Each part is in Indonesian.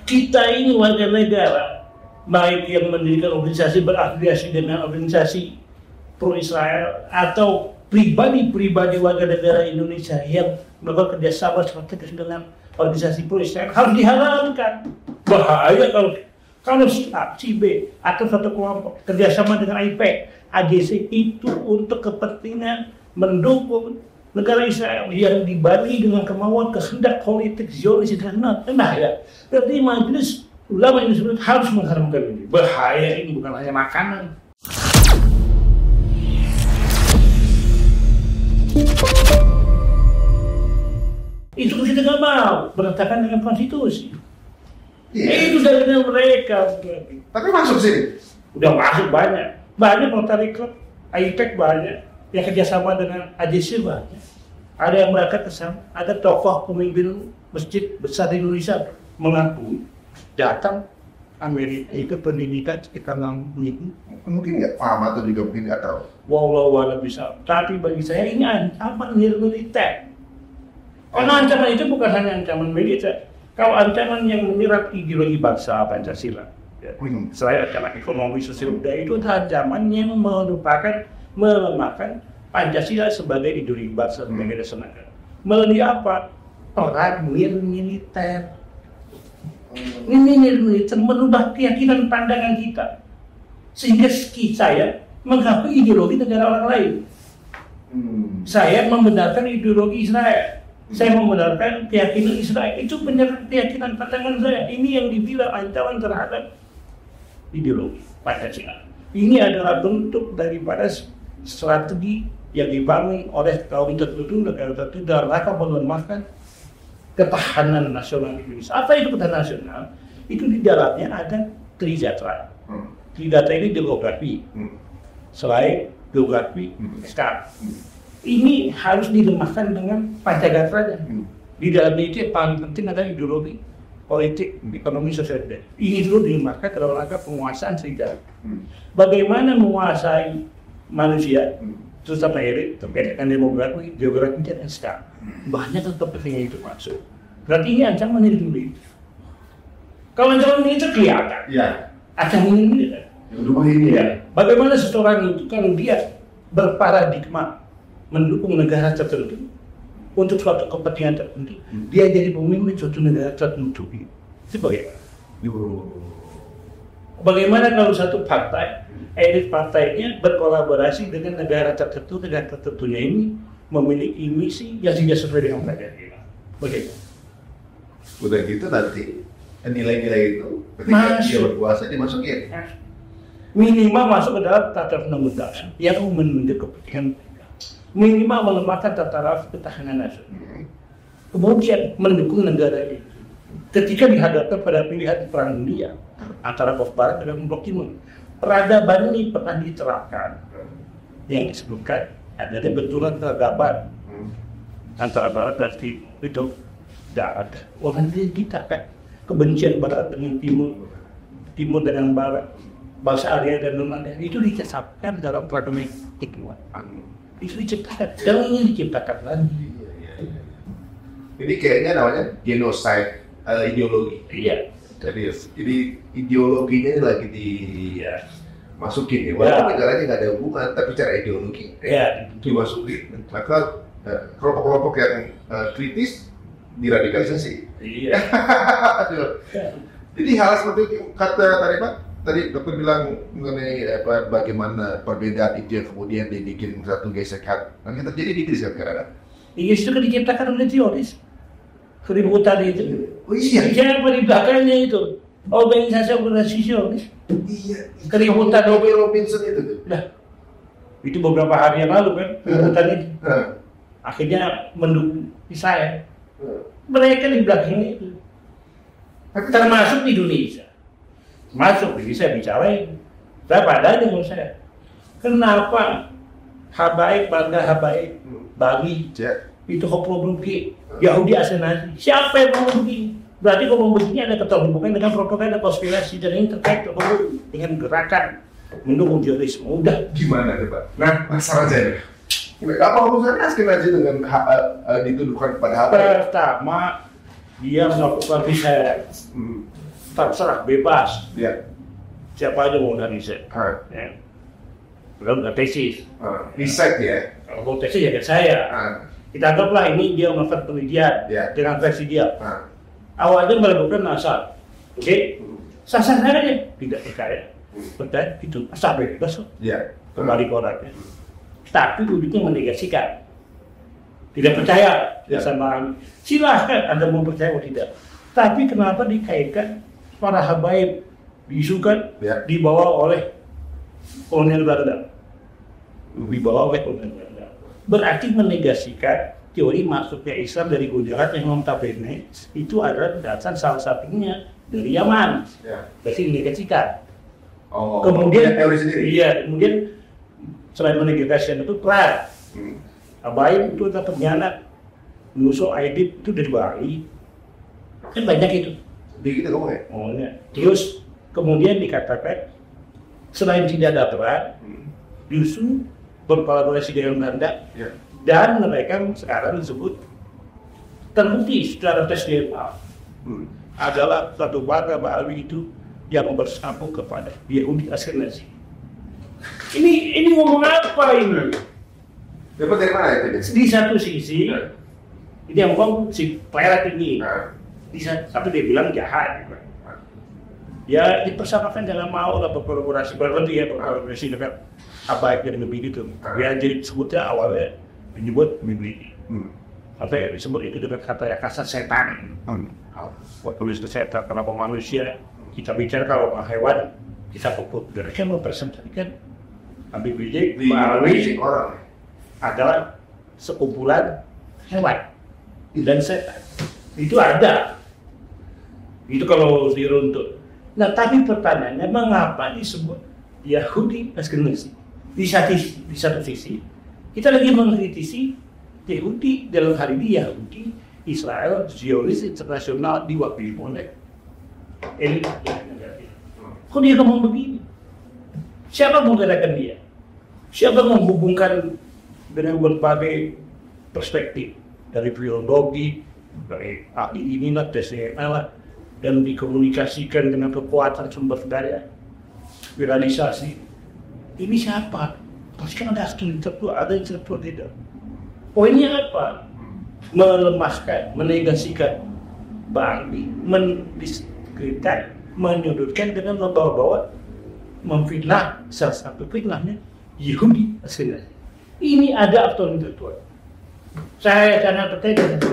kita ini warga negara, baik yang mendirikan organisasi berafiliasi dengan organisasi pro-Israel atau pribadi-pribadi warga negara Indonesia yang melakukan kerjasama strategis dengan organisasi pro-Israel harus dihalalkan. Bahaya kalau si B atau satu kelompok kerjasama dengan AIPAC, AGC itu untuk kepentingan mendukung negara Israel yang dibarengi dengan kemauan kehendak politik Zionis internasional. Ya, berarti majelis ulama Indonesia harus mengharamkan ini. Bahaya ini bukan hanya makanan. Itu kita nggak mau bertentangan dengan konstitusi. Itu dari mereka. Tapi masuk sini. Udah masuk banyak Rotary Club, AIPAC banyak, yang kerjasama dengan AGC banyak. Ada yang berangkat ke sana, ada tokoh pemimpin masjid besar di Indonesia mengakui datang Amerika ikut pendidikan sekitar 6 minggu. Mungkin nggak paham atau juga mungkin nggak tahu. Walau bisa. Tapi bagi saya ini ancaman militer. Karena ancaman itu bukan hanya ancaman militer. Kalau ancaman yang menyerang ideologi bangsa Pancasila, selain ancaman ekonomi sosial budaya, itu ancaman yang merupakan melemahkan Pancasila sebagai ideologi bangsa sebagai dasar negara. Melalui apa? Perang militer. Ini militer merubah keyakinan pandangan kita, sehingga saya mengakui ideologi negara orang lain. Saya membenarkan ideologi Israel. Saya membenarkan keyakinan Israel. Itu menyerang keyakinan pandangan saya. Ini yang dibilang ancaman terhadap ideologi Pancasila. Ini adalah bentuk daripada strategi yang dibangun oleh kaum tertentu, negara tertentu dalam rangka melemahkan ketahanan nasional Indonesia. Apa itu ketahanan nasional? Itu di dalamnya ada tridata. Tridata ini geografi, selain geografi, sekarang. Ini harus dilemahkan dengan Pancasila. Di dalamnya itu yang paling penting adalah ideologi, politik, ekonomi, sosial. Ini dulu dilemahkan dalam rangka penguasaan serigala. Bagaimana menguasai manusia, terutama elit, terkait dengan demografi, geografi, dan sekarang. Banyak kepentingan itu masuk. Berarti ini ancaman militer. Kalau ancaman militer kelihatan. Ya. Ancaman militer. Ya. Bagaimana seseorang itu kalau dia berparadigma mendukung negara tertentu untuk suatu kepentingan tertentu, dia jadi pemimpin suatu negara tertentu. Itu bagaimana? Bagaimana kalau satu partai, elit partainya berkolaborasi dengan negara tertentunya ini memiliki misi yang tidak sesuai dengan Pancasila? Bagaimana? Udah gitu nanti nilai-nilai itu ketika dia berkuasa dimasukin. Minimal masuk ke dalam tata undang-undang yang menunjuk kepentingan. Minimal melemahkan tata ketahanan nasional. Kemudian mendukung negara itu. Ketika dihadapkan pada pilihan perang dunia antara blok barat dan blok timur, peradaban ini pernah diterapkan yang disebutkan ada kebetulan terdapat antara barat dan timur itu tidak ada. Orang kita kan kebencian barat dengan timur dengan barat, bangsa Arya dan non-Arya itu dicapkan dalam pragmatik. Itu diciptakan, dan ini diciptakan lagi. Ini kayaknya namanya genocide ideologi. Iya. Jadi ideologinya lagi dimasukin ya. Walaupun negaranya nggak ada hubungan, tapi secara ideologi dimasukin. Maka kelompok-kelompok yang kritis diradikalisasi. Iya. Jadi hal seperti itu kata tadi Pak. Tadi dokter bilang mengenai bagaimana perbedaan itu yang kemudian dibikin satu gesekan. Yang terjadi di Inggris sekarang. Inggris itu kan diciptakan oleh Zionis. Keributan itu. Oh iya. Siapa di belakangnya itu? Organisasi Zionis. Iya. Keributan Robinson itu. Nah, itu beberapa hari yang lalu kan keributan itu. Akhirnya mendukung Israel. Mereka di belakangnya itu. Termasuk di Indonesia. Masuk, jadi saya bicarain. Saya padanya menurut saya. Kenapa Habaib, bangga Habaib, Bali, itu problem ki Yahudi Asenasi. Siapa yang mau begini? Berarti kalau begini ada keterhubungan dengan propaganda konspirasi dan ini terkait dengan gerakan mendukung terorisme. Udah. Gimana Pak? Nah, masalah saya. Apa urusannya Asenazi dengan dituduhkan kepada Habaib? Pertama, dia melakukan riset. terserah bebas. Ya. Siapa aja mau dari riset. Ya. Belum nggak tesis. Riset ya. Kalau mau tesis ya ke saya. Kita anggaplah ini dia melakukan penelitian dengan versi dia. Awalnya melakukan asal, oke? Sasar saja tidak percaya. Betul, itu asal bebas. Ya. Kembali ke orangnya. Tapi ujungnya menegasikan. Tidak percaya sama silahkan Anda mau percaya atau tidak. Tapi kenapa dikaitkan para habaib diisukan dibawa oleh kolonial Belanda? Dibawa oleh kolonial Belanda. Berarti menegasikan teori masuknya Islam dari Gujarat yang notabene itu adalah dasar salah satunya dari Yaman. Berarti dinegasikan. Kemudian teori sendiri. Iya, kemudian selain menegasikan itu perang. Habaib itu adalah pengkhianat. Nusuk Aidit itu dari Bali. Kan banyak itu. Begitu kamu ya? Ya. Terus kemudian dikatakan selain tidak ada perang, justru berkolaborasi dengan Belanda dan mereka sekarang disebut terbukti secara tes DNA adalah satu warga Bali itu yang bersambung kepada Yahudi Askenazi. Ini ngomong apa ini? Dapat dari mana itu? Di satu sisi, ini yang ngomong si Pelet ini, tapi dia bilang jahat. Ya dipersamakan dalam mau lah berkolaborasi berkolaborasi dengan apa yang lebih gitu. Ya jadi sebutnya awalnya menyebut mimpi. Sampai disebut itu dengan kata ya kasar setan. Waktu tulis setan kenapa manusia kita bicara kalau hewan kita pukul. Mereka mempresentasikan Habib Rizik melalui orang adalah sekumpulan hewan dan setan. Itu ada. Itu kalau diruntut. Nah, tapi pertanyaannya mengapa disebut Yahudi Askenazi? Di satu sisi, kita lagi mengkritisi Yahudi dalam hal ini Yahudi Israel Zionis internasional diwakili oleh elit. Kok dia ngomong begini? Siapa menggerakkan dia? Siapa menghubungkan dengan berbagai perspektif dari biologi, dari ahli inilah, tes DNA lah, dan dikomunikasikan dengan kekuatan sumber daya, viralisasi. Ini siapa? Pasti kan ada intelektual, ada intelektual tidak. Poinnya apa? Melemaskan, menegasikan Bali, mendiskreditkan, menyudutkan dengan membawa-bawa, memfitnah. Salah satu fitnahnya Yahudi Askenazi. Ini ada aktor intelektual. Saya sangat percaya dengan itu.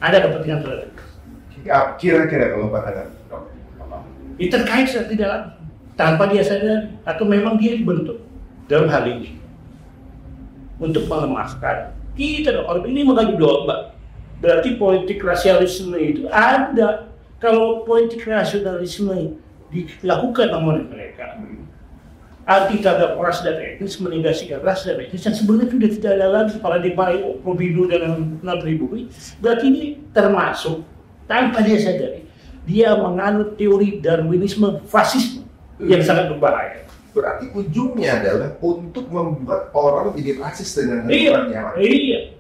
Ada kepentingan tertentu. Kira-kira kalau katakan ini terkait tidak langsung tanpa dia sadari atau memang dia dibentuk dalam hal ini untuk melemaskan kita. Orang ini mengadu domba. Berarti politik rasialisme itu ada. Kalau politik rasionalisme dilakukan oleh mereka, arti terhadap ras dan etnis, menegasikan ras dan etnis yang sebenarnya sudah tidak ada lagi paradigma Robindo dan Nabribui. Berarti ini termasuk tanpa dia sadari dia menganut teori Darwinisme fasisme yang sangat berbahaya. Berarti ujungnya adalah untuk membuat orang jadi rasis dengan orang yang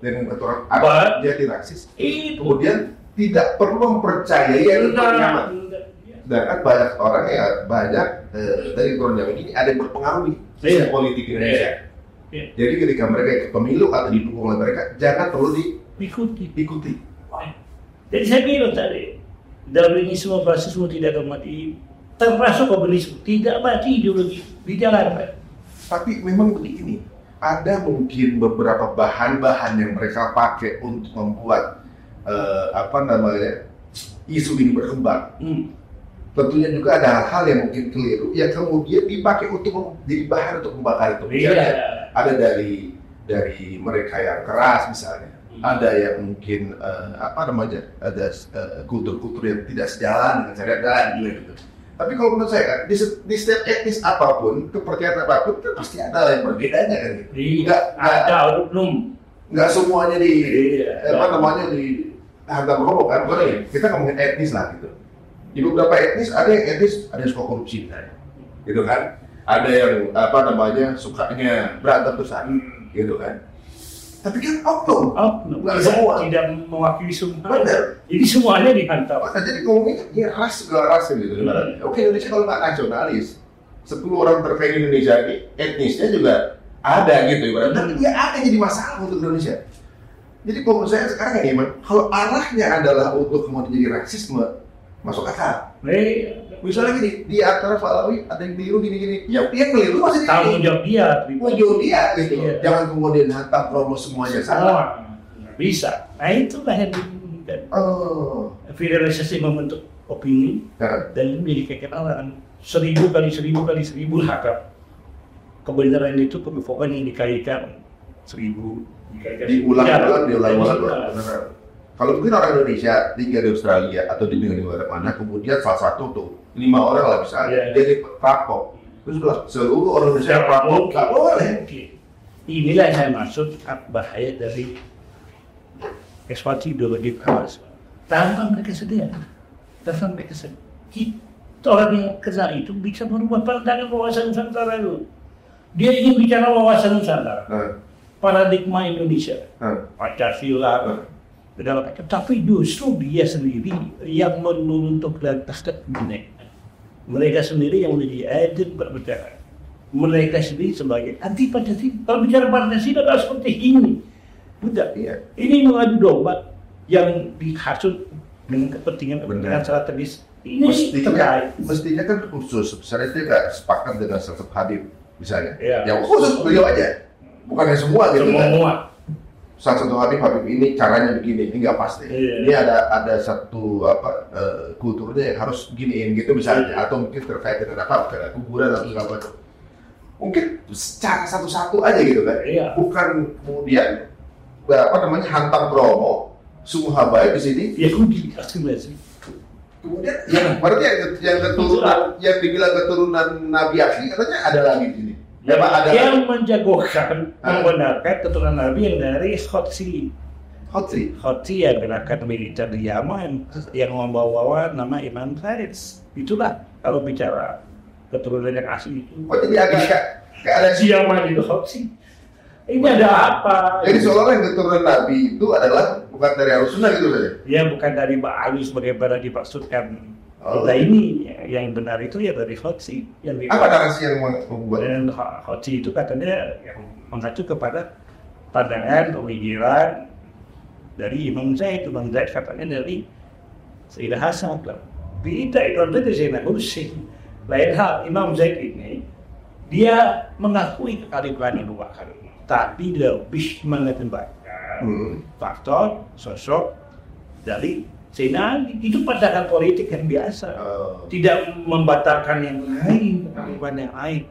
dengan orang jadi rasis. Kemudian tidak perlu mempercayai yang nyaman. Sedangkan banyak orang ya banyak dari orang Jawa ini ada yang berpengaruh di politik Indonesia. Jadi ketika mereka ikut pemilu atau didukung oleh mereka, jangan perlu diikuti. Jadi saya bilang tadi, Darwinisme fasisme tidak akan mati, termasuk komunisme tidak mati ideologi di jalan. Tapi memang begini, ada mungkin beberapa bahan-bahan yang mereka pakai untuk membuat isu ini berkembang. Tentunya juga ada hal-hal yang mungkin keliru yang kemudian dipakai untuk jadi bahan untuk membakar itu. Ada dari mereka yang keras misalnya, ada yang mungkin ada kultur-kultur yang tidak sejalan dengan syariat dan gitu. Tapi kalau menurut saya di setiap etnis apapun, kepercayaan apapun itu pasti ada yang berbedanya kan gitu. Ada oknum. Nggak semuanya dihantam rokok kan? Kita ngomongin etnis lah gitu. Di beberapa etnis ada yang suka korupsi misalnya, gitu kan? Ada yang sukanya berantem besar, gitu kan? Tapi kan oknum. Nggak semua. Tidak mewakili semua. Benar. Jadi semuanya dihantam. Jadi ngomongin ya ras segala ras gitu. Oke, Indonesia kalau nggak nasionalis, 10 orang terkaya di Indonesia ini etnisnya juga ada gitu. Tapi nggak ada jadi masalah untuk Indonesia. Jadi kalau menurut saya sekarang ini, kalau arahnya adalah untuk kemudian jadi rasisme, masuk akal. Misalnya gini, di antara Falawi ada yang keliru gini-gini, ya dia keliru masih tanggung jawab dia, gitu. Iya. Jangan kemudian hantam promo semuanya salah. Bisa. Nah itulah yang diinginkan. Federalisasi membentuk opini dan menjadi kekenalan 1000 kali 1000 harap kebenaran itu pokoknya dikalikan 1000 diulang-ulang. Kalau mungkin orang Indonesia tinggal di Australia atau di negara mana, kemudian salah satu tuh 5 orang lah bisa jadi perampok, terus seluruh orang Indonesia perampok, nggak boleh. Inilah yang saya maksud bahaya dari ekspansi ideologi kaos. Tanpa mereka sedia, kita orang yang kena itu bisa merubah pandangan wawasan Nusantara itu. Dia ingin bicara wawasan Nusantara, paradigma Indonesia, Pancasila. Tapi justru dia sendiri yang menuntuk dan mereka sendiri yang menjadi agen perpecahan. Mereka sendiri sebagai anti Pancasila. Kalau bicara Pancasila adalah seperti ini. Bukan, ini mengadu domba yang dihasut dengan kepentingan strategis. Ini mestinya kan khusus. Misalnya dia nggak sepakat dengan Ustaz Habib misalnya. Yang khusus beliau aja, bukannya semua gitu. Semua. Salah satu Habib ini caranya begini, ini nggak pasti. Ini ada satu kulturnya yang harus giniin gitu misalnya, atau mungkin terkait dengan kayak kuburan atau segala macam. Mungkin secara satu-satu aja gitu kan, bukan kemudian hantam promo semua baik di sini. Kemudian berarti yang keturunan yang dibilang keturunan Nabi asli katanya ada lagi di sini. Yang menjagokan membenarkan keturunan Nabi yang dari Khotsi yang gerakan militer di Yaman yang membawa nama Imam Faris. Itulah kalau bicara keturunan yang asli itu. Jadi agak ada Yaman itu Khotsi. Ini ada apa? Jadi seolah-olah yang keturunan Nabi itu adalah bukan dari Al-Sunnah gitu saja? Ya bukan dari Ba'alus bagaimana dimaksudkan. Kita ini yang benar itu ya dari Khotsi. Apa narasi yang membuat? Dan Khotsi itu katanya yang mengacu kepada pandangan pemikiran dari Imam Zaid. Imam Zaid katanya dari Sayyidah Hasan. Tidak itu dari Zainal Husain. Lain hal, Imam Zaid ini dia mengakui kekalifahan Abu Bakar, tapi lebih mengedepankan faktor sosok dari Sayyidina Ali. Itu pandangan politik yang biasa, tidak membatalkan yang lain, kekalifahan yang lain.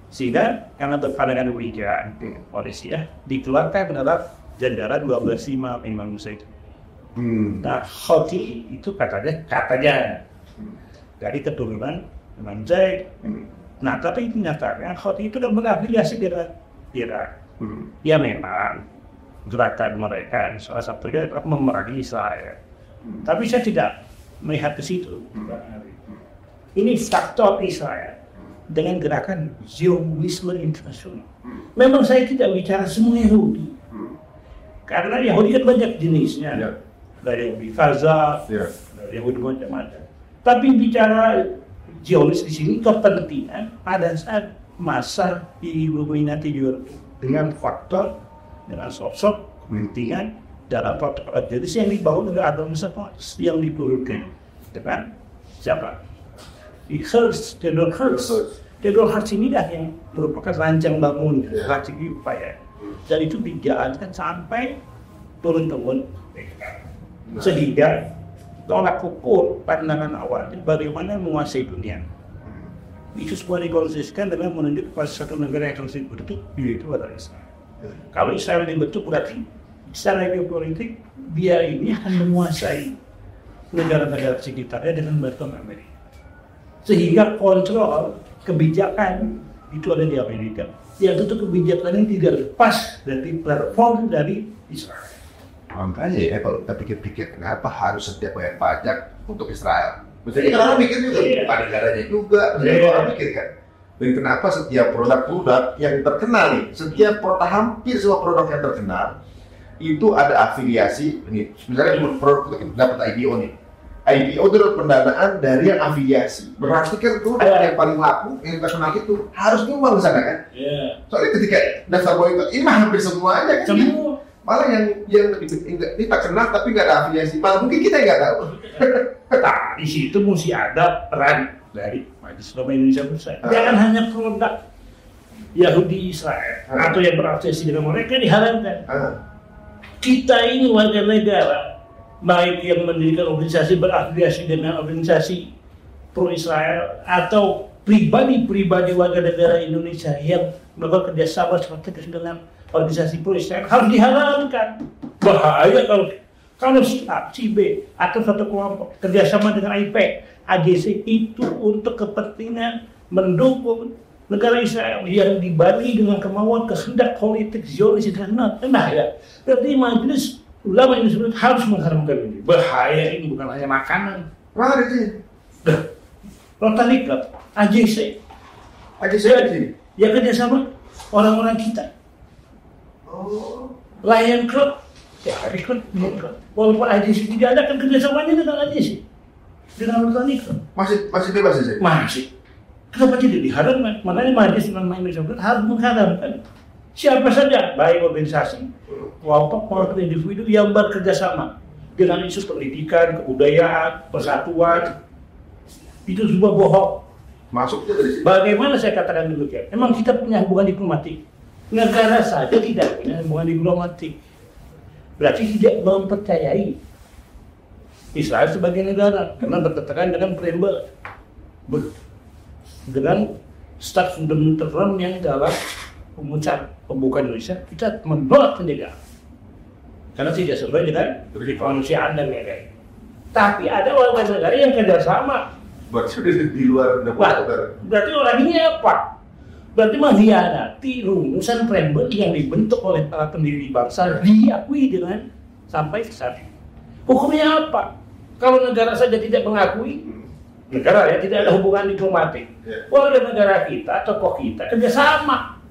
Sehingga karena berpandangan demikian, polisi dikeluarkan dalam Jandara 12 Imam Zaid. Nah, Khotsi itu katanya dari keturunan Imam Zaid. Nah, tapi nyatanya Khotsi itu kan berafiliasi dengan Irak. Ya memang gerakan mereka salah satunya adalah memerangi Israel. Tapi saya tidak melihat ke situ. Ini faktor Israel dengan gerakan Zionisme internasional. Memang saya tidak bicara semua Yahudi, karena Yahudi kan banyak jenisnya. Dari Yahudi Gaza, dari Yahudi macam-macam. Tapi bicara Zionis di sini kepentingan pada saat masa didominasi dengan faktor, dengan sosok kepentingan dalam protokol jadi yang dibangun oleh Adam Smith yang diperlukan dengan siapa? Theodore Herz ini dah yang merupakan rancang bangun strategi upaya, dan itu dijalankan sampai turun-temurun sehingga tolak ukur pandangan awal bagaimana menguasai dunia itu semua dikonsisten dengan menunjuk pada satu negara yang harus dibentuk, yaitu adalah Israel. Kalau Israel dibentuk berarti secara geopolitik dia ini akan menguasai negara-negara sekitarnya dengan bantuan Amerika, sehingga kontrol kebijakan itu ada di Amerika. Yang itu kebijakan ini tidak lepas dari platform dari Israel. Makanya kalau kita pikir-pikir kenapa harus setiap bayar pajak untuk Israel? Misalnya kan orang mikir juga bukan negaranya juga, orang mikir kan. Dan kenapa setiap produk-produk yang terkenal nih, hampir semua produk yang terkenal itu ada afiliasi. Ini misalnya produk kita dapat IPO nih. IPO itu adalah pendanaan dari yang afiliasi. Berarti kan itu yang paling laku, yang kita kenal itu harus nyumbang ke sana kan? Soalnya ketika daftar boykot ini mah hampir semua aja kan? Malah yang ini tak kenal tapi nggak ada afiliasi. Malah mungkin kita nggak tahu. Nah, di situ mesti ada peran dari Majelis Ulama Indonesia Pusat. Jangan hanya produk Yahudi Israel atau yang berafiliasi dengan mereka diharamkan. Kita ini warga negara, baik yang mendirikan organisasi berafiliasi dengan organisasi pro-Israel atau pribadi-pribadi warga negara Indonesia yang melakukan kerjasama strategis dengan organisasi pro-Israel harus diharamkan. Bahaya kalau si B atau satu kelompok kerjasama dengan AIPAC, AGC itu untuk kepentingan mendukung negara Israel yang dibarengi dengan kemauan kehendak politik Zionis internasional. Nah ya, berarti Majelis Ulama Indonesia harus mengharamkan ini. Bahaya ini bukan hanya makanan. Mana itu? Rotary Club, AGC ya kerjasama orang-orang kita. Lion Club, ya ikut. Walaupun AGC tidak ada kan kerjasamanya dengan AGC, dengan Rotary Club. Masih bebas ya? Masih. Kenapa tidak diharamkan? Makanya Majelis Ulama Indonesia harus mengharamkan siapa saja, baik organisasi, kelompok, maupun individu yang bekerjasama dengan isu pendidikan, kebudayaan, persatuan, itu semua bohong. Masuknya dari sini. Bagaimana saya katakan dulu ya? Memang kita punya hubungan diplomatik. Negara saja tidak punya hubungan diplomatik. Berarti tidak mempercayai Israel sebagai negara karena bertentangan dengan preambel, dengan start fundamental yang dalam pengucapan pembukaan Indonesia, kita menolak penjajahan karena tidak sesuai dengan kemanusiaan dan lain-lain. Tapi ada warga negara yang kerjasama. Berarti sudah di luar negara. Berarti orang ini apa? Berarti mengkhianati rumusan preambel yang dibentuk oleh para pendiri bangsa, diakui dengan sampai saat ini. Hukumnya apa? Kalau negara saja tidak mengakui, negara ya tidak ada hubungan diplomatik. Warga negara kita, tokoh kita kerjasama.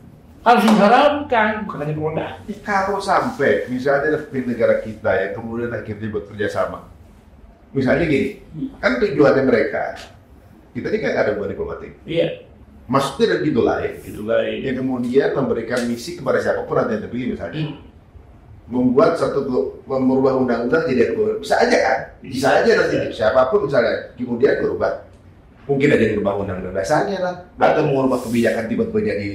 Harus diharamkan, bukan hanya produk. Kalau sampai misalnya di negara kita yang kemudian akhirnya bekerja sama, misalnya gini, kan tujuannya mereka, kita ini kan ada hubungan diplomatik. Iya. Maksudnya dari itu lain. Yang kemudian memberikan misi kepada siapapun nanti yang terpilih misalnya, membuat merubah undang-undang jadi ada bisa aja kan? Bisa aja nanti siapapun misalnya kemudian berubah. Mungkin ada yang berubah undang-undang dasarnya lah, atau mengubah kebijakan tiba-tiba jadi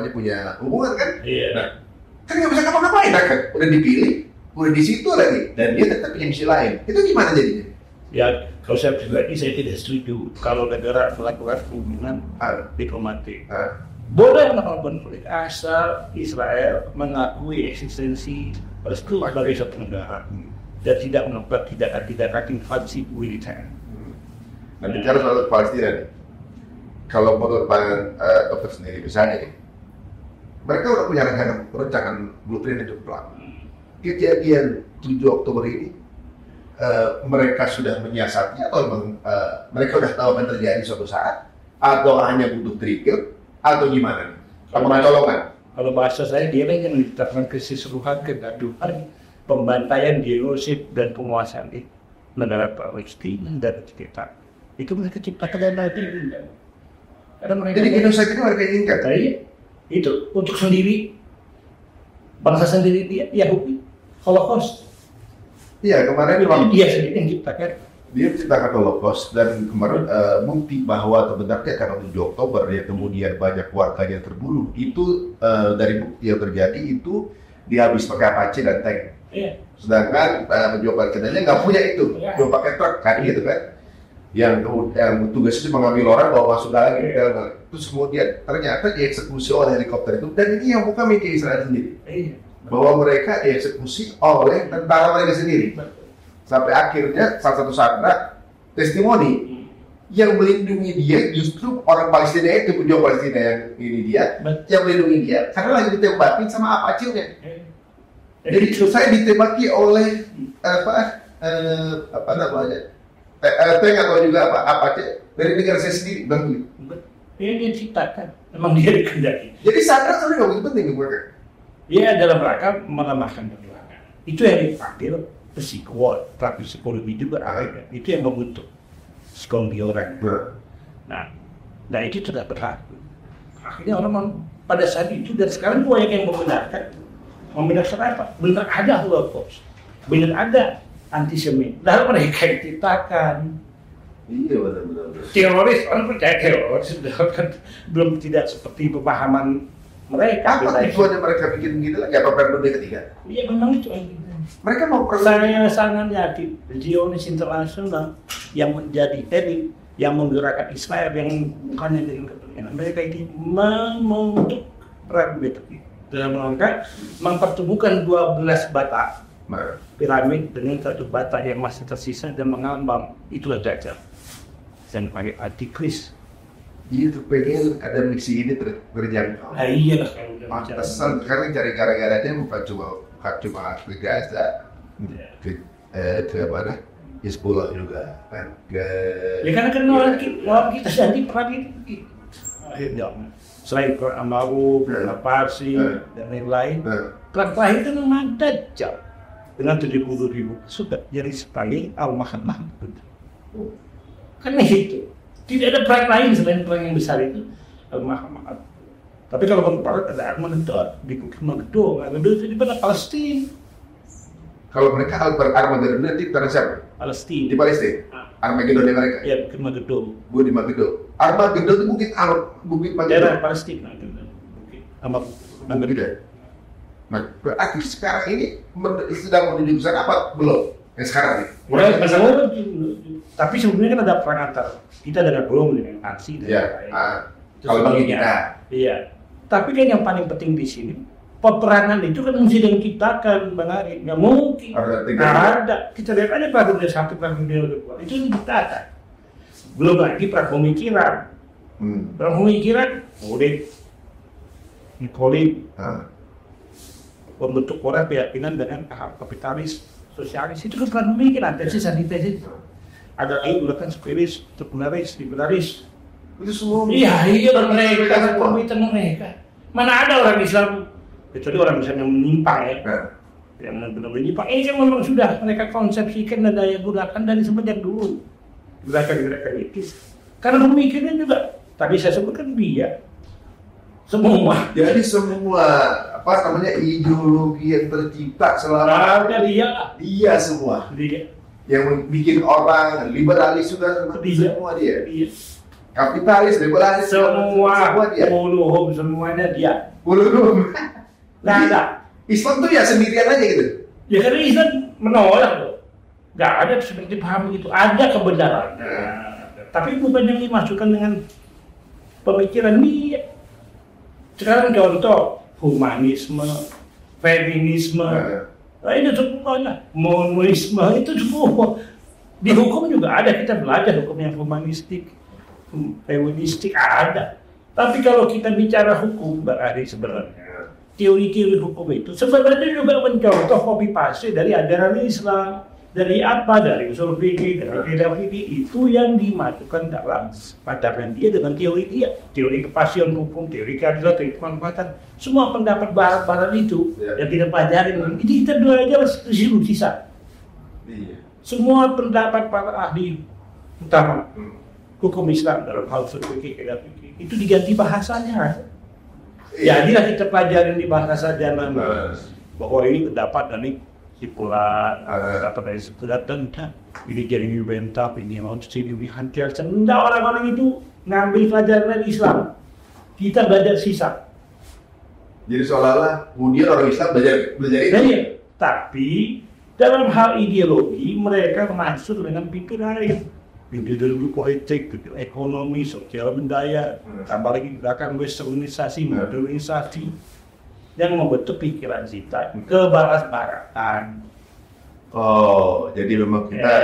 punya hubungan kan? Iya. Nah, kan nggak bisa ngapa-ngapain kan? Udah dipilih, udah di situ lagi, dan dia tetap punya misi lain. Itu gimana jadinya? Ya, kalau saya pribadi saya tidak setuju kalau negara melakukan hubungan diplomatik. Boleh melakukan konflik asal Israel mengakui eksistensi Palestina sebagai satu negara dan tidak melakukan tindakan invasi militer. Nah, bicara soal Palestina nih, kalau menurut Pak Dokter sendiri misalnya nih, mereka udah punya rancangan blueprint yang cukup lama. Kejadian 7 Oktober ini, mereka sudah menyiasatnya atau memang mereka sudah tahu apa yang terjadi suatu saat, atau hanya butuh trigger, atau gimana nih? Pertolongan. Kalau bahasa saya dia yang menciptakan keseluruhan kegaduhan, pembantaian, genosid dan penguasaan di negara Palestina dan sekitar. Itu mereka ciptakan dan nanti. Jadi genosid itu mereka inginkan. Itu untuk sendiri, bangsa sendiri dia Yahudi, Holocaust. Iya, kemarin dia sendiri yang ciptakan. Dia menciptakan Holocaust dan kemarin bukti bahwa sebenarnya karena 7 Oktober ya kemudian banyak warganya terbunuh. Itu dari bukti yang terjadi itu dihabis pakai Apache dan tank. Iya. Sedangkan penjual Palestinanya nggak punya itu, cuma pakai truk kan gitu kan. Yang kemudian tugasnya mengambil orang bawa masuk lagi terus kemudian ternyata dieksekusi oleh helikopter itu, dan ini yang bukan media Israel sendiri bahwa mereka dieksekusi oleh tentara mereka sendiri sampai akhirnya salah satu sandra testimoni yang melindungi dia justru orang Palestina itu, penjual Palestina yang ini dia yang melindungi dia karena lagi ditembakin sama Apache-nya. Jadi saya ditembaki oleh apa namanya tank atau juga apa dari negara saya sendiri bantu. Dia ciptakan, memang dia dikehendaki. Jadi sadar sebenarnya nggak begitu penting buat. Dia dalam rangka melemahkan perjuangan. Itu yang dipanggil psikopat, terapi psikologi juga akhirnya. Itu yang membentuk psikologi orang. Nah itu tidak berlaku. Akhirnya orang pada saat itu dan sekarang banyak yang membenarkan apa? Benar ada Holocaust, benar ada antisemit. Lalu mereka diciptakan. Iya benar-benar. Teroris, orang percaya teroris belum tidak seperti pemahaman mereka. Apa tujuannya mereka bikin begitu lagi? Apa periode ketiga? Iya memang itu. Mereka mau Saya sangat yakin Zionis internasional yang menjadi elit yang menggerakkan Israel yang bukannya dari kepentingan mereka ini membentuk dalam rangka mempertemukan 12 bata piramid dengan satu bata yang masih tersisa dan mengambang. Itulah Dajjal dan pakai antikris. Jadi tuh pengen ada misi ini terjangkau. Nah iya lah. Pantesan sekarang cari gara-garanya bukan cuma ke Gaza, ke mana? Hizbullah juga kan. Ya karena orang kita jadi perang itu. Akhirnya selain Amaru, Parsi dan lain-lain, perang terakhir itu memang Dajjal dengan 70.000 sudah jadi sebagai Al-Muhammad. Kan itu. Tidak ada perang lain selain perang yang besar itu Al-Muhammad. Tapi kalau perang ada Armageddon, di Armageddon itu di mana Palestina. Kalau mereka Armageddon nanti perang siapa? Palestina. Di Palestina. Armageddon di mereka. Ya, Armageddon. Bu di Armageddon. Armageddon itu mungkin bukit daerah Palestina. Armageddon. Nah, berarti sekarang ini sedang menuju besar apa belum? Yang sekarang nih. Tapi sebenarnya kan ada perang antar kita dengan Rom dengan Ansi dan lain. Kalau bagi kita. Iya. Tapi kan yang paling penting di sini peperangan itu kan mesti diciptakan, Bang Ari. Nggak mungkin. Ada. Kita lihat aja Perang Dunia I, Perang Dunia II. Itu diciptakan. Belum lagi perang pemikiran. Perang pemikiran, udah Nikolai membentuk orang keyakinan dengan kapitalis, sosialis. Itu kan perang pemikiran. Tesis, antitesis. Ada lagi udah spiris, liberalis. Itu semua. Iya mereka pemikiran mereka. Mana ada orang Islam kecuali orang Islam yang menyimpang yang benar-benar menyimpang. Ini kan memang sudah mereka konsepsikan dan daya gunakan dari semenjak dulu gerakan-gerakan itu. Karena pemikirannya juga tadi saya sebutkan dia semua. Jadi semua ideologi yang tercipta selama dia semua. Dia yang bikin orang liberalis juga semua dia. Kapitalis, liberalis semua dia. Uluhum semuanya dia. Uluhum. Nggak ada. Islam tuh ya sendirian aja gitu. Ya karena Islam menolak loh. Nggak ada seperti paham gitu. Ada kebenaran. Tapi bukan yang dimasukkan dengan pemikiran dia. Sekarang contoh humanisme, feminisme, itu semuanya, monoisme itu semua. Di hukum juga ada, kita belajar hukum yang humanistik, feministik ada. Tapi kalau kita bicara hukum berarti sebenarnya teori-teori hukum itu sebenarnya juga mencontoh copy paste dari ajaran Islam. Dari usul fikih, dari kitab fikih itu yang dimasukkan dalam pandangan dia dengan teori dia, teori kepastian hukum, teori keadilan, teori kemanfaatan, semua pendapat barat-barat itu yang kita pelajari ini kita belajar sisa. Semua pendapat para ahli utama hukum Islam dalam hal fikih, kitab fikih itu diganti bahasanya. Jadilah kita pelajarin di bahasa zaman bahwa ini pendapat dari Sipulan, apa dari setelah tentang ini jadi inventap, ini mau jadi dihancur. Senda orang-orang itu ngambil pelajaran dari Islam. Kita belajar sisa. Jadi seolah-olah kemudian orang Islam belajar itu. Ya, tapi dalam hal ideologi mereka masuk dengan pikiran lain. Ideologi politik, ekonomi, sosial budaya, tambah lagi gerakan westernisasi, modernisasi. Yang membentuk pikiran kita ke barat-baratan. Oh, jadi memang kita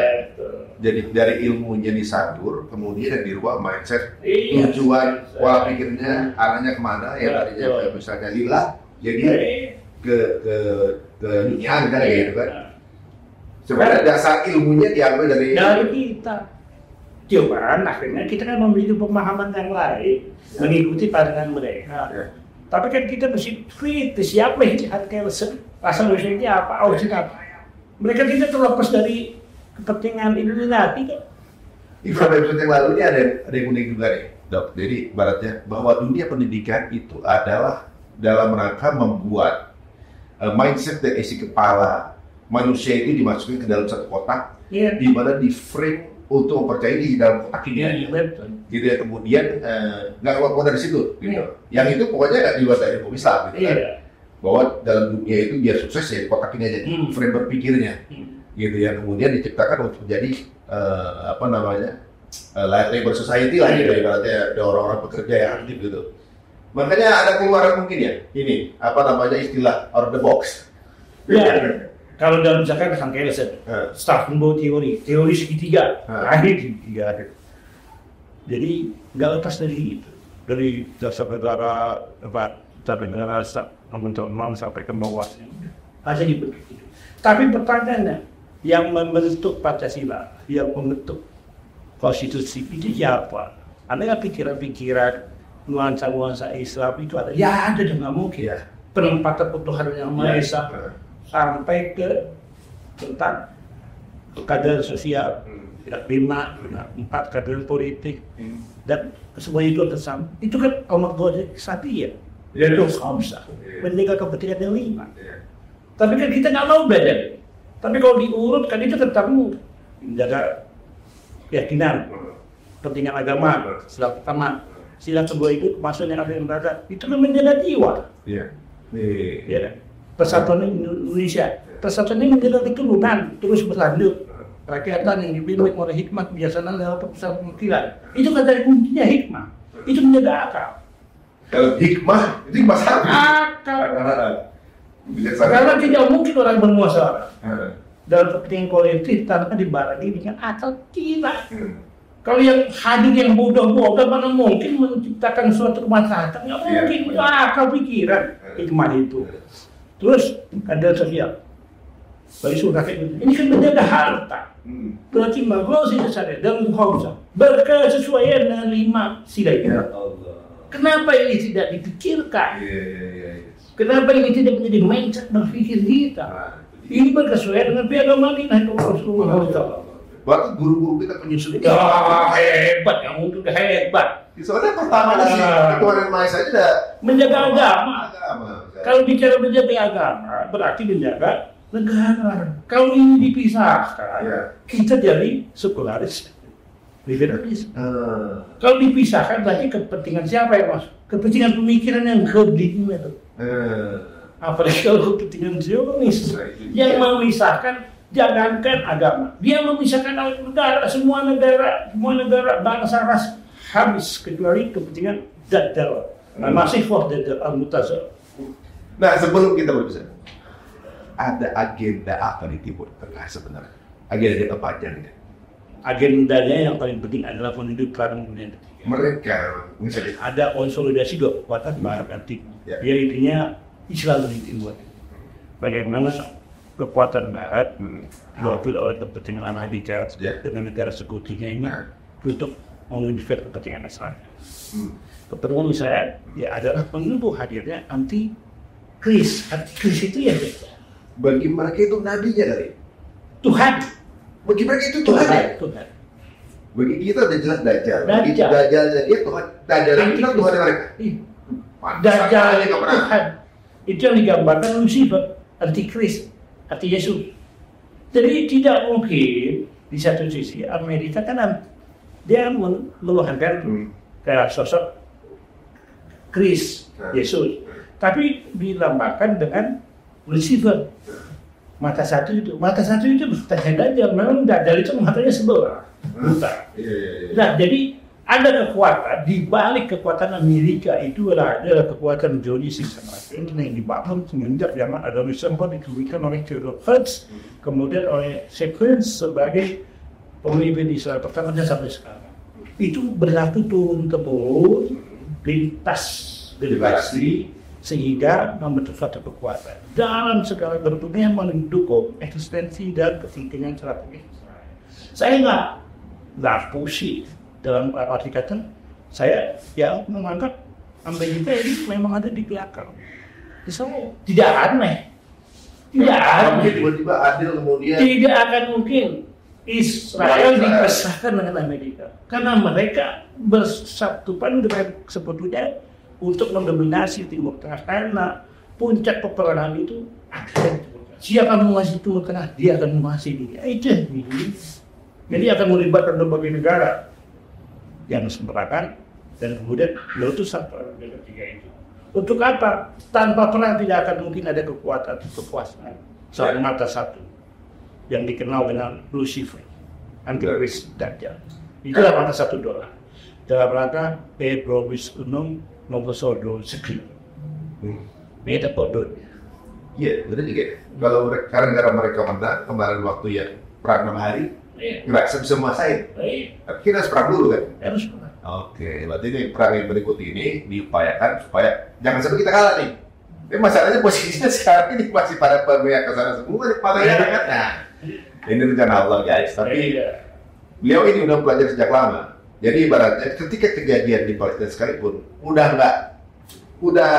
jadi dari ilmunya disadur, kemudian dirubah mindset, tujuan, pola pikirnya arahnya kemana? Ya tadinya misalnya lillah, jadi ke duniaan kan gitu kan. Sebenarnya dasar ilmunya diambil dari kita. Cuman akhirnya kita kan memiliki pemahaman yang lain, mengikuti pandangan mereka. Tapi kan kita mesti kritis, siapa yang jahat Kelsen? Asal usulnya apa? Original apa? Mereka tidak terlepas dari kepentingan Illuminati kan? Di episode yang lalu ini ada yang unik juga nih, Dok. Jadi ibaratnya bahwa dunia pendidikan itu adalah dalam rangka membuat mindset dan isi kepala manusia itu dimasukkan ke dalam satu kotak, di mana di frame untuk mempercayai di dalam kotak ini. Gitu ya, kemudian nggak keluar dari situ. Gitu. Yang itu pokoknya nggak di luar dari hukum Islam. Gitu, kan? Bahwa dalam dunia itu biar sukses ya di kotak ini aja, frame berpikirnya. Gitu ya, kemudian diciptakan untuk menjadi labor society lah gitu, ibaratnya ada orang-orang pekerja yang aktif gitu. Makanya ada keluaran mungkin ya, ini istilah out of the box. Ya, kalau dalam misalkan Hank Ellison, Stauffenberg teori segitiga, akhir segitiga. Jadi nggak lepas dari itu, dari dasar negara sampai ke bawahnya, hanya begitu. Tapi pertanyaannya, yang membentuk Pancasila, yang membentuk konstitusi itu siapa? Ada nggak pikiran-pikiran nuansa-nuansa Islam itu ada? Ya ada, nggak mungkin. Ya. Penempatan Tuhan yang Maha Esa sampai ke tentang keadilan sosial, 4 keadilan politik, dan semua itu tersambung. Itu kan Ahmad Ghazali Satya, itu Khamsah, menjaga kepentingan yang 5. Tapi kan kita nggak mau belajar. Tapi kalau diurutkan itu tetap menjaga keyakinan, kepentingan agama, sila pertama, sila kedua itu maksudnya ada yang berada, itu kan menjaga jiwa. Persatuan Indonesia, persatuan ini menjaga keturunan terus berlanjut. Rakyatan yang dipimpin oleh hikmah kebijaksanaan dalam persatuan pemikiran, itu kan dari kuncinya hikmah, itu menjaga akal. Kalau hikmah, itu hikmah sapi. Akal. Karena tidak mungkin orang bermuasara dalam kepentingan kolektif tanpa dibarengi dengan akal kita. Kalau yang hadir yang bodoh-bodoh, mana mungkin menciptakan suatu kemaslahatan? Nggak mungkin, itu akal pikiran. Hikmah itu. Terus ada sosial. Bagi surga itu. Ini kan menjaga harta. Berarti magosi dasarnya dan khamsah berkesesuaian dengan 5 sila itu. Kenapa ini tidak dipikirkan? Kenapa ini tidak menjadi mindset berpikir kita? Ini berkesesuaian dengan piagam Madinah Rasulullah SAW. Waktu guru-guru kita penyusun ini hebat, yang untuk hebat. Soalnya pertama sih Tuhan yang Maha Esa sudah menjaga agama. Kalau bicara menjaga agama, berarti menjaga negara. Kalau ini dipisahkan, kita jadi sekularis, liberalis. Kalau dipisahkan, berarti kepentingan siapa yang masuk? Kepentingan pemikiran yang keblik itu. Apalagi kalau kepentingan Zionis yang memisahkan, jangankan agama, dia memisahkan negara, semua negara, bangsa ras habis kecuali kepentingan Dajjal, masih Dajjal al-Mutazal. Nah, sebelum kita berbicara, ada agenda apa di Timur Tengah sebenarnya? Agenda apa aja nih? Agendanya yang paling penting adalah pendudukan dunia ketiga. Mereka misalnya ada konsolidasi 2 kekuatan barat antik. Ya intinya Islam dan Timur. Bagaimana kekuatan barat diwakili oleh kepentingan Amerika dengan negara sekutunya ini untuk menginvest kepentingan Islam. Keperluan misalnya ya adalah menunggu hadirnya anti-kris. Anti-kris itu ya bagi mereka itu nabinya dari Tuhan. Bagi mereka itu Tuhan. Bagi kita udah jelas Dajjal. Bagi Dajjalnya dia Tuhan. Dajjal kita Tuhan mereka. Dajjal itu Tuhan. Itu yang digambarkan Lucifer, anti-kris, anti-Yesus. Jadi tidak mungkin di satu sisi Amerika kan dia meluangkan kayak sosok Kris, Yesus, tapi dilambangkan dengan Lucifer. Mata satu itu bertanya aja, memang Dajjal itu matanya sebelah, buta. Nah, jadi ada kekuatan di balik kekuatan Amerika itu adalah kekuatan Zionis yang dibangun semenjak zaman Adam Smith diberikan oleh Theodore Herz, kemudian oleh Sequence sebagai pemimpin Israel pertamanya sampai sekarang. Itu berlaku turun-temurun lintas generasi sehingga membentuk suatu kekuatan dalam segala bentuknya mendukung eksistensi dan kepentingan strategis. Saya nggak pusing dalam arti kata saya ya menganggap Amerika ini memang ada di belakang. So, tidak aneh Tidak ada. Tiba-tiba adil kemudian. Tidak akan mungkin Israel dipisahkan dengan Amerika karena mereka bersatukan dengan sebetulnya untuk mendominasi Timur Tengah, karena puncak peperangan itu ada di Timur Tengah. Siapa akan menguasai Timur Tengah, dia akan menguasai dia. Itu. Jadi akan melibatkan berbagai negara yang seberangkat dan kemudian letusan perang ketiga itu. Untuk apa? Tanpa perang tidak akan mungkin ada kekuasaan satu mata satu yang dikenal dengan Lucifer, Antichrist Dajjal. Itulah mata satu dolar. Dalam rangka Pedrovis Unum Novosodo Sekri. Beda bodoh. Iya, benar juga. Kalau karena mereka menang kemarin waktu ya perang 6 hari, nggak bisa menguasai. Tapi kita harus perang dulu kan? Harus perang. Oke, berarti ini perang yang berikut ini diupayakan supaya jangan sampai kita kalah nih. Tapi masalahnya posisinya sekarang ini masih pada pihak ke sana semua di Palestina kan? Nah, ini rencana Allah guys. Tapi beliau ini udah belajar sejak lama. Jadi ibaratnya ketika kejadian di Palestina sekalipun udah nggak ada.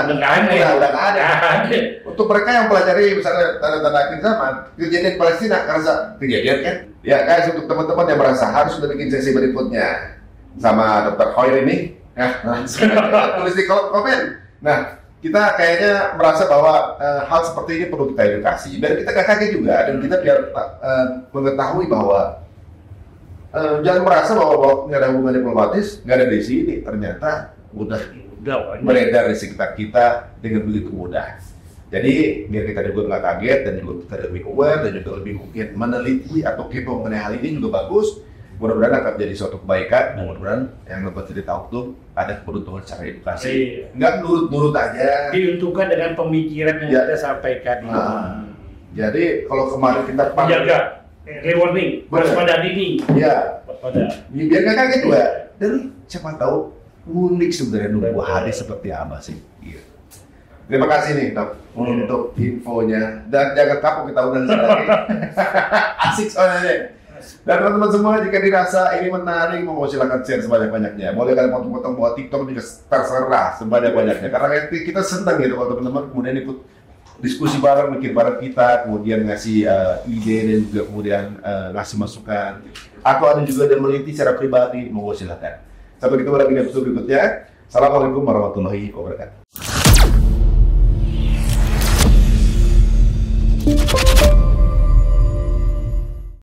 Untuk mereka yang pelajari misalnya tanda-tanda akhir zaman, kejadian Palestina karena kejadian kan? Ya guys, untuk teman-teman yang merasa harus sudah bikin sesi berikutnya sama Dr. Hoyer ini, langsung tulis di kolom komen. Nah, kita kayaknya merasa bahwa hal seperti ini perlu kita edukasi, biar kita gak kaget juga dan kita biar mengetahui bahwa jangan merasa bahwa nggak ada hubungan diplomatis, nggak ada di sini. Ternyata udah beredar di sekitar kita dengan begitu mudah. Jadi biar kita juga nggak kaget dan juga kita lebih aware dan juga lebih mungkin meneliti atau kepo mengenai hal ini juga bagus. Mudah-mudahan akan jadi suatu kebaikan. Mudah-mudahan yang dapat cerita waktu ada keberuntungan secara edukasi. Nggak nurut-nurut aja. Diuntungkan dengan pemikiran yang kita sampaikan. Jadi kalau kemarin kita menjaga rewarding, waspada dini. Ya. Waspada. Biar nggak kaget juga. Dan siapa tahu unik sebenarnya nunggu hari seperti apa sih. Iya. Terima kasih nih Dok untuk infonya dan jangan kapok kita undang lagi. Asik soalnya. Dan teman-teman semua jika dirasa ini menarik, mau silakan share sebanyak-banyaknya. Boleh kalian potong-potong buat TikTok juga terserah sebanyak-banyaknya. Karena kita senang gitu kalau teman-teman kemudian ikut diskusi bareng, mikir bareng kita, kemudian ngasih ide dan juga kemudian ngasih masukan. Atau ada juga yang meneliti secara pribadi, mau silakan. Sampai ketemu lagi di episode berikutnya. Assalamualaikum warahmatullahi wabarakatuh.